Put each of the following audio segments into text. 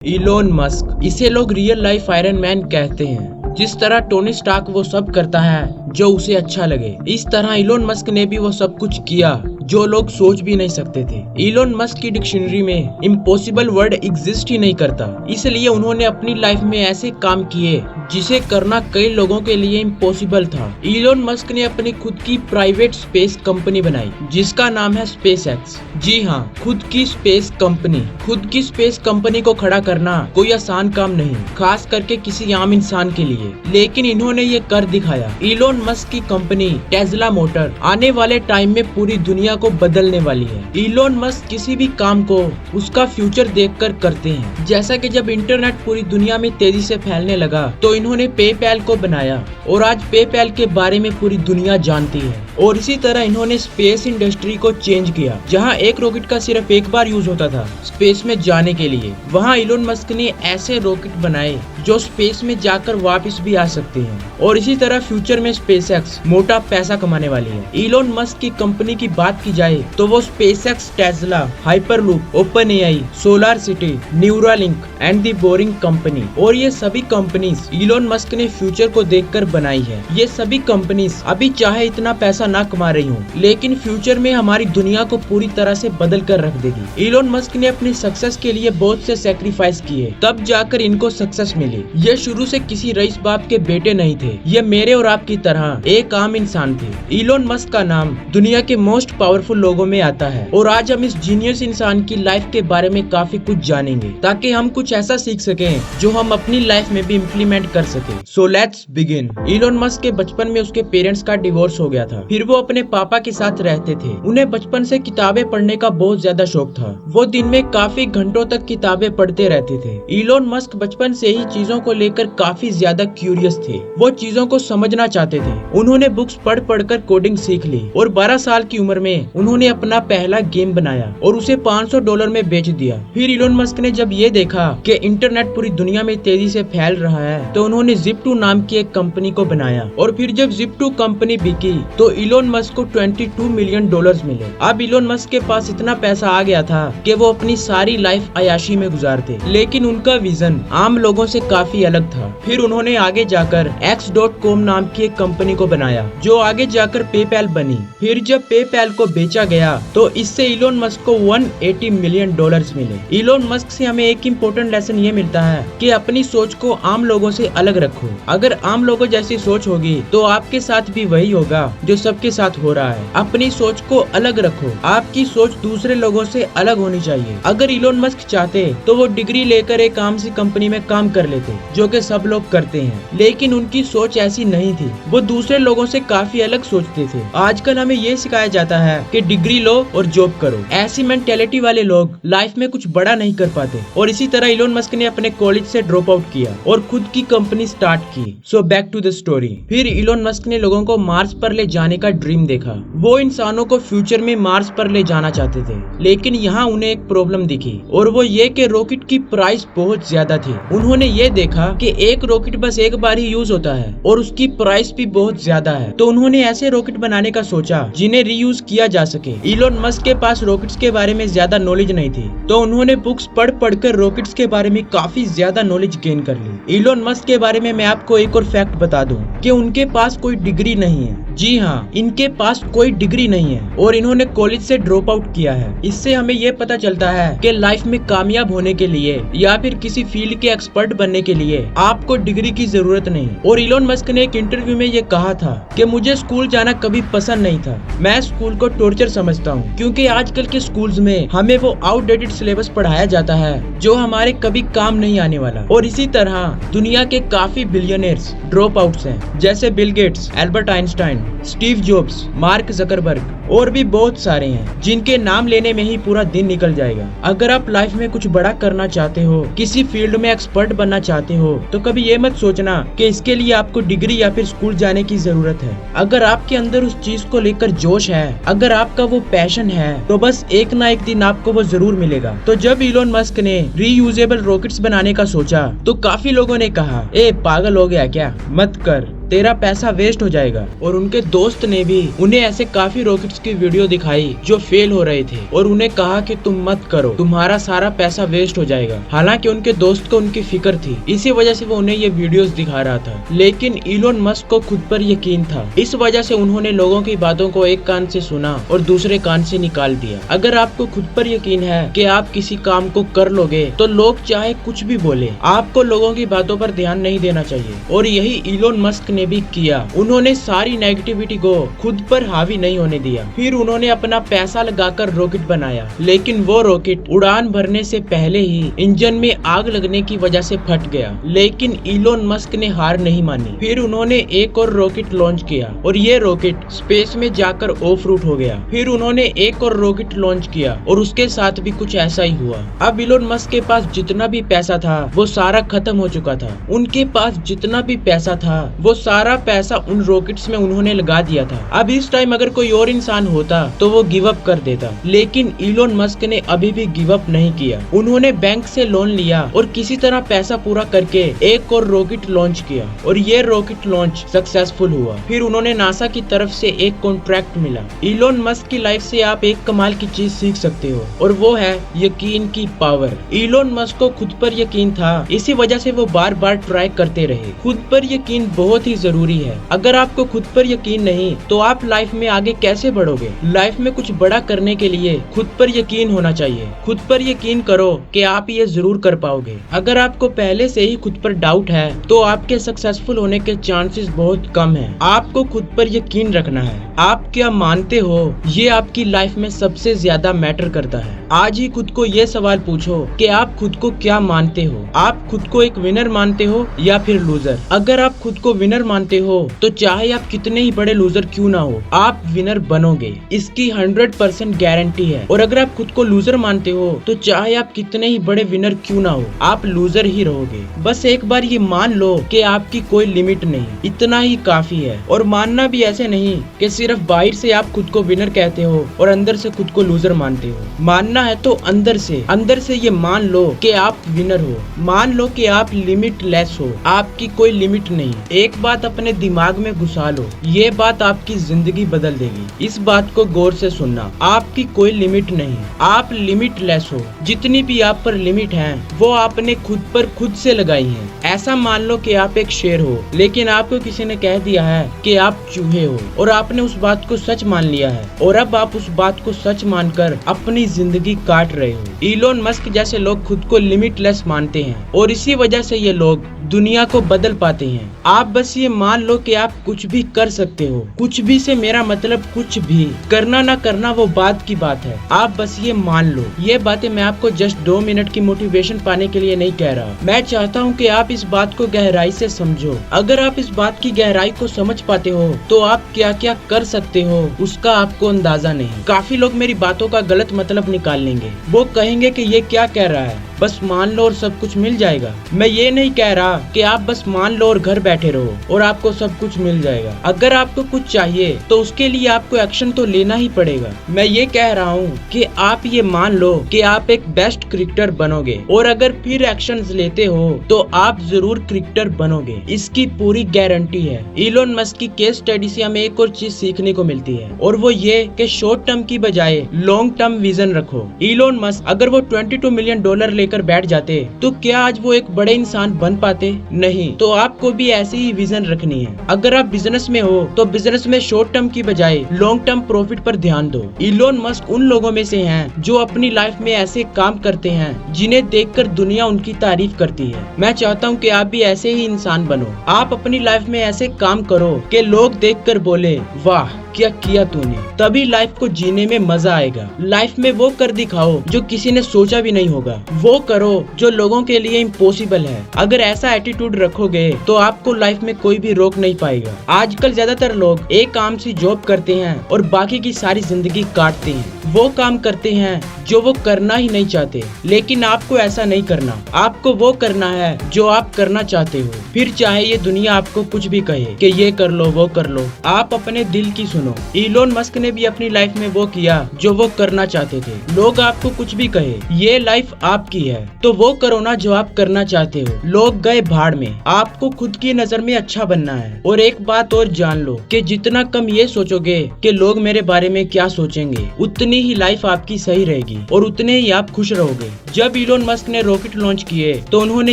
Elon Musk, इसे लोग real life iron man कहते हैं। जिस तरह टोनी स्टार्क वो सब करता है जो उसे अच्छा लगे, इस तरह इलोन मस्क ने भी वो सब कुछ किया जो लोग सोच भी नहीं सकते थे। इलोन मस्क की डिक्शनरी में इम्पॉसिबल वर्ड एग्जिस्ट ही नहीं करता, इसलिए उन्होंने अपनी लाइफ में ऐसे काम किए जिसे करना कई लोगों के लिए इम्पॉसिबल था। इलोन मस्क ने अपनी खुद की प्राइवेट स्पेस कंपनी बनाई जिसका नाम है स्पेस एक्स। जी हाँ, खुद की स्पेस कंपनी। खुद की स्पेस कंपनी को खड़ा करना कोई आसान काम नहीं, खास करके किसी आम इंसान के लिए, लेकिन इन्होंने ये कर दिखाया। इलोन मस्क की कंपनी टेस्ला मोटर आने वाले टाइम में पूरी दुनिया को बदलने वाली है। इलोन मस्क किसी भी काम को उसका फ्यूचर देखकर करते हैं। जैसा कि जब इंटरनेट पूरी दुनिया में तेजी से फैलने लगा तो इन्होंने पेपैल को बनाया और आज पेपैल के बारे में पूरी दुनिया जानती है। और इसी तरह इन्होंने स्पेस इंडस्ट्री को चेंज किया। जहां एक रॉकेट का सिर्फ एक बार यूज होता था स्पेस में जाने के लिए, वहां इलोन मस्क ने ऐसे रॉकेट बनाए जो स्पेस में जाकर वापस भी आ सकते हैं। और इसी तरह फ्यूचर में स्पेस एक्स मोटा पैसा कमाने वाली है। इलोन मस्क की कंपनी की बात की जाए तो वो space x, Tesla, hyperloop, open AI, solar city, Neuralink and the boring company, और ये सभी कंपनीज इलोन मस्क ने फ्यूचर को देखकर बनाई है। ये सभी कंपनीज अभी चाहे इतना पैसा ना कमा रही हूँ, लेकिन फ्यूचर में हमारी दुनिया को पूरी तरह से बदल कर रख देगी। इलोन मस्क ने अपनी सक्सेस के लिए बहुत से सेक्रीफाइस किए, तब जाकर इनको सक्सेस मिली। ये शुरू से किसी रईस बाप के बेटे नहीं थे, ये मेरे और आपकी तरह एक आम इंसान थे। इलोन मस्क का नाम दुनिया के मोस्ट पावरफुल लोगों में आता है और आज हम इस जीनियस इंसान की लाइफ के बारे में काफी कुछ जानेंगे ताकि हम कुछ ऐसा सीख सकें जो हम अपनी लाइफ में भी इम्प्लीमेंट कर सके। So let's begin. Elon Musk के बचपन में उसके पेरेंट्स का डिवोर्स हो गया था। फिर वो अपने पापा के साथ रहते थे। उन्हें बचपन से किताबें पढ़ने का बहुत ज्यादा शौक था। वो दिन में काफी घंटों तक किताबें पढ़ते रहते थे। इलोन मस्क बचपन से ही चीजों को लेकर काफी ज्यादा क्यूरियस थे। वो चीजों को समझना चाहते थे। उन्होंने बुक्स पढ़ पढ़कर कोडिंग सीख ली और 12 साल की उम्र में उन्होंने अपना पहला गेम बनाया और उसे $500 में बेच दिया। फिर इलोन मस्क ने जब ये देखा कि इंटरनेट पूरी दुनिया में तेजी से फैल रहा है तो उन्होंने Zip2 नाम की एक कंपनी को बनाया। और फिर जब Zip2 कंपनी बिकी तो इलोन मस्क को $22 मिलियन मिले। अब इलोन मस्क के पास इतना पैसा आ गया था कि वो अपनी सारी लाइफ अयाशी में गुजारते, लेकिन उनका विजन आम लोगों से काफी अलग था। फिर उन्होंने आगे जाकर X.com नाम की एक कंपनी को बनाया जो आगे जाकर पेपैल बनी। फिर जब पेपैल को बेचा गया तो इससे इलोन मस्क को $180 मिलियन मिले। इलोन मस्क से हमें एक इम्पोर्टेंट लेसन ये मिलता है कि अपनी सोच को आम लोगों से अलग रखो। अगर आम लोगों जैसी सोच होगी तो आपके साथ भी वही होगा जो सबके साथ हो रहा है। अपनी सोच को अलग रखो। आपकी सोच दूसरे लोगों से अलग होनी चाहिए। अगर इलोन मस्क चाहते तो वो डिग्री लेकर एक आम सी कंपनी में काम कर लेते जो कि सब लोग करते हैं, लेकिन उनकी सोच ऐसी नहीं थी। वो दूसरे लोगों से काफी अलग सोचते थे। आजकल हमें ये सिखाया जाता है कि डिग्री लो और जॉब करो। ऐसी मेंटेलिटी वाले लोग लाइफ में कुछ बड़ा नहीं कर पाते। और इसी तरह इलोन मस्क ने अपने कॉलेज से ड्रॉप आउट किया और खुद की कंपनी स्टार्ट की। So back to the story. फिर इलोन मस्क ने लोगों को मार्स पर ले जाने का ड्रीम देखा। वो इंसानों को फ्यूचर में मार्स पर ले जाना चाहते थे, लेकिन यहाँ उन्हें एक प्रॉब्लम दिखी और वो ये कि रॉकेट की प्राइस बहुत ज्यादा थी। उन्होंने ये देखा कि एक रॉकेट बस एक बार ही यूज होता है और उसकी प्राइस भी बहुत ज्यादा है। तो उन्होंने ऐसे रॉकेट बनाने का सोचा जिन्हें रीयूज किया जा सके। इलोन मस्क के पास रॉकेट्स के बारे में ज्यादा नॉलेज नहीं थी, तो उन्होंने बुक्स पढ़ पढ़कर रॉकेट्स के बारे में काफी ज्यादा नॉलेज गेन कर ली। इलोन मस्क के बारे में मैं आपको एक और फैक्ट बता दूं कि उनके पास कोई डिग्री नहीं है। जी हाँ, इनके पास कोई डिग्री नहीं है और इन्होंने कॉलेज से ड्रॉप आउट किया है। इससे हमें ये पता चलता है कि लाइफ में कामयाब होने के लिए या फिर किसी फील्ड के एक्सपर्ट बनने के लिए आपको डिग्री की जरूरत नहीं। और इलोन मस्क ने एक इंटरव्यू में ये कहा था कि मुझे स्कूल जाना कभी पसंद नहीं था। मैं स्कूल को टॉर्चर समझता हूँ क्योंकि आजकल के स्कूल्स में हमें वो आउटडेटेड सिलेबस पढ़ाया जाता है जो हमारे कभी काम नहीं आने वाला। और इसी तरह दुनिया के काफी बिलियनियर्स ड्रॉप आउट्स हैं, जैसे Bill Gates, Albert Einstein, Steve jobs, mark Zuckerberg और भी बहुत सारे हैं जिनके नाम लेने में ही पूरा दिन निकल जाएगा। अगर आप लाइफ में कुछ बड़ा करना चाहते हो, किसी फील्ड में एक्सपर्ट बनना चाहते हो, तो कभी ये मत सोचना कि इसके लिए आपको डिग्री या फिर स्कूल जाने की जरूरत है। अगर आपके अंदर उस चीज को लेकर जोश है, अगर आपका वो पैशन है, तो बस एक ना एक दिन आपको वो जरूर मिलेगा। तो जब इलोन मस्क ने रीयूजेबल रॉकेट्स बनाने का सोचा तो काफी लोगों ने कहा, ए पागल हो गया क्या, मत कर। तेरा पैसा वेस्ट हो जाएगा। और उनके दोस्त ने भी उन्हें ऐसे काफी रॉकेट्स की वीडियो दिखाई जो फेल हो रहे थे और उन्हें कहा कि तुम मत करो, तुम्हारा सारा पैसा वेस्ट हो जाएगा। हालांकि उनके दोस्त को उनकी फिक्र थी, इसी वजह से वो उन्हें ये वीडियोस दिखा रहा था। लेकिन इलोन मस्क को खुद पर यकीन था, इस वजह से उन्होंने लोगों की बातों को एक कान से सुना और दूसरे कान से निकाल दिया। अगर आपको खुद पर यकीन है कि आप किसी काम को कर लोगे तो लोग चाहे कुछ भी बोले, आपको लोगों की बातों पर ध्यान नहीं देना चाहिए। और यही इलोन मस्क ने भी किया। उन्होंने सारी नेगेटिविटी को खुद पर हावी नहीं होने दिया। फिर उन्होंने अपना पैसा लगाकर रॉकेट बनाया, लेकिन वो रॉकेट उड़ान भरने से पहले ही इंजन में आग लगने की वजह से फट गया। लेकिन इलोन मस्क ने हार नहीं मानी। फिर उन्होंने एक और रॉकेट लॉन्च किया और ये रॉकेट स्पेस में जाकर ऑफ रूट हो गया। फिर उन्होंने एक और रॉकेट लॉन्च किया और उसके साथ भी कुछ ऐसा ही हुआ। अब इलोन मस्क के पास जितना भी पैसा था वो सारा खत्म हो चुका था। उनके पास जितना भी पैसा था वो सारा पैसा उन रॉकेट्स में उन्होंने लगा दिया था। अब इस टाइम अगर कोई और इंसान होता तो वो गिव अप कर देता, लेकिन इलोन मस्क ने अभी भी गिव अप नहीं किया। उन्होंने बैंक से लोन लिया और किसी तरह पैसा पूरा करके एक और रॉकेट लॉन्च किया और ये रॉकेट लॉन्च सक्सेसफुल हुआ। फिर उन्होंने नासा की तरफ से एक कॉन्ट्रैक्ट मिला। इलोन मस्क की लाइफ से आप एक कमाल की चीज सीख सकते हो और वो है यकीन की पावर। इलोन मस्क को खुद पर यकीन था, इसी वजह से वो बार बार ट्राई करते रहे। खुद पर यकीन बहुत ही जरूरी है। अगर आपको खुद पर यकीन नहीं तो आप लाइफ में आगे कैसे बढ़ोगे। लाइफ में कुछ बड़ा करने के लिए खुद पर यकीन होना चाहिए। खुद पर यकीन करो कि आप ये जरूर कर पाओगे। अगर आपको पहले से ही खुद पर डाउट है तो आपके सक्सेसफुल होने के चांसेस बहुत कम हैं। आपको खुद पर यकीन रखना है। आप क्या मानते हो ये आपकी लाइफ में सबसे ज्यादा मैटर करता है। आज ही खुद को ये सवाल पूछो कि आप खुद को क्या मानते हो। आप खुद को एक विनर मानते हो या फिर लूजर। अगर आप खुद को विनर मानते हो तो चाहे आप कितने ही बड़े लूजर क्यों ना हो, आप विनर बनोगे, इसकी 100% गारंटी है। और अगर आप खुद को लूजर मानते हो तो चाहे आप कितने ही बड़े विनर क्यों ना हो, आप लूजर ही रहोगे। बस एक बार ये मान लो कि आपकी कोई लिमिट नहीं, इतना ही काफी है। और मानना भी ऐसे नहीं कि सिर्फ बाहर से आप खुद को विनर कहते हो और अंदर से खुद को लूजर मानते हो। मानना है तो अंदर से ये मान लो कि आप विनर हो। मान लो कि आप लिमिटलेस हो, आपकी कोई लिमिट नहीं। एक बात अपने दिमाग में घुसा लो, ये बात आपकी जिंदगी बदल देगी। इस बात को गौर से सुनना, आपकी कोई लिमिट नहीं, आप लिमिटलेस हो। जितनी भी आप पर लिमिट है वो आपने खुद पर खुद से लगाई है। ऐसा मान लो कि आप एक शेर हो, लेकिन आपको किसी ने कह दिया है कि आप चूहे हो और आपने उस बात को सच मान लिया है और अब आप उस बात को सच मानकर अपनी जिंदगी काट रहे हो। इलोन मस्क जैसे लोग खुद को लिमिटलेस मानते हैं और इसी वजह से ये लोग दुनिया को बदल पाते हैं। आप बस ये मान लो कि आप कुछ भी कर सकते हो। कुछ भी से मेरा मतलब कुछ भी, करना ना करना वो बात की बात है। आप बस ये मान लो। ये बातें मैं आपको जस्ट 2 मिनट की मोटिवेशन पाने के लिए नहीं कह रहा। मैं चाहता हूँ कि आप इस बात को गहराई से समझो। अगर आप इस बात की गहराई को समझ पाते हो तो आप क्या क्या कर सकते हो उसका आपको अंदाजा नहीं। काफी लोग मेरी बातों का गलत मतलब निकाल लेंगे। वो कहेंगे कि ये क्या कह रहा है, बस मान लो और सब कुछ मिल जाएगा। मैं ये नहीं कह रहा कि आप बस मान लो और घर बैठे रहो और आपको सब कुछ मिल जाएगा। अगर आपको कुछ चाहिए तो उसके लिए आपको एक्शन तो लेना ही पड़ेगा। मैं ये कह रहा हूँ कि आप ये मान लो कि आप एक बेस्ट क्रिकेटर बनोगे और अगर फिर एक्शंस लेते हो तो आप जरूर क्रिकेटर बनोगे, इसकी पूरी गारंटी है। इलोन मस्क की केस स्टडी से हमें एक और चीज सीखने को मिलती है और वो ये कि शॉर्ट टर्म की बजाय लॉन्ग टर्म विजन रखो। इलोन मस्क अगर वो $22 मिलियन लेकर बैठ जाते तो क्या आज वो एक बड़े इंसान बन पाते? नहीं। तो आपको भी ऐसी ही विजन रखनी है। अगर आप बिजनेस में हो तो बिजनेस में शॉर्ट टर्म की बजाय लॉन्ग टर्म प्रॉफिट पर ध्यान दो। इलोन मस्क उन लोगों में से हैं जो अपनी लाइफ में ऐसे काम करते हैं जिन्हें देखकर दुनिया उनकी तारीफ करती है। मैं चाहता हूँ कि आप भी ऐसे ही इंसान बनो। आप अपनी लाइफ में ऐसे काम करो कि लोग देखकर बोले वाह क्या किया तूने। तभी लाइफ को जीने में मजा आएगा। लाइफ में वो कर दिखाओ जो किसी ने सोचा भी नहीं होगा। वो करो जो लोगों के लिए इम्पॉसिबल है। अगर ऐसा एटीट्यूड रखोगे तो आपको लाइफ में कोई भी रोक नहीं पाएगा। आजकल ज्यादातर लोग एक काम सी जॉब करते हैं और बाकी की सारी जिंदगी काटते हैं। वो काम करते हैं जो वो करना ही नहीं चाहते, लेकिन आपको ऐसा नहीं करना। आपको वो करना है जो आप करना चाहते हो। फिर चाहे ये दुनिया आपको कुछ भी कहे कि ये कर लो वो कर लो, आप अपने दिल की सुनो। सुनो, इलोन मस्क ने भी अपनी लाइफ में वो किया जो वो करना चाहते थे। लोग आपको कुछ भी कहे, ये लाइफ आपकी है तो वो करो ना जो आप करना चाहते हो। लोग गए भाड़ में, आपको खुद की नजर में अच्छा बनना है। और एक बात और जान लो कि जितना कम ये सोचोगे कि लोग मेरे बारे में क्या सोचेंगे, उतनी ही लाइफ आपकी सही रहेगी और उतने ही आप खुश रहोगे। जब इलोन मस्क ने रॉकेट लॉन्च किए तो उन्होंने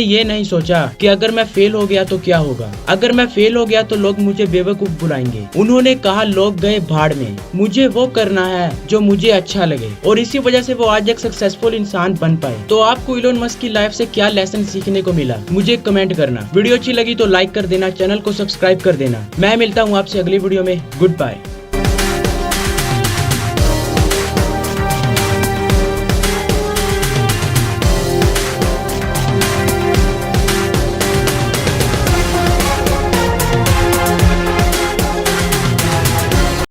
ये नहीं सोचा कि अगर मैं फेल हो गया तो क्या होगा, अगर मैं फेल हो गया तो लोग मुझे बेवकूफ बुलाएंगे। उन्होंने कहा लोग गए भाड़ में, मुझे वो करना है जो मुझे अच्छा लगे, और इसी वजह से वो आज एक सक्सेसफुल इंसान बन पाए। तो आपको इलोन मस्क की लाइफ से क्या लेसन सीखने को मिला, मुझे कमेंट करना। वीडियो अच्छी लगी तो लाइक कर देना, चैनल को सब्सक्राइब कर देना। मैं मिलता हूँ आपसे अगली वीडियो में। Good bye.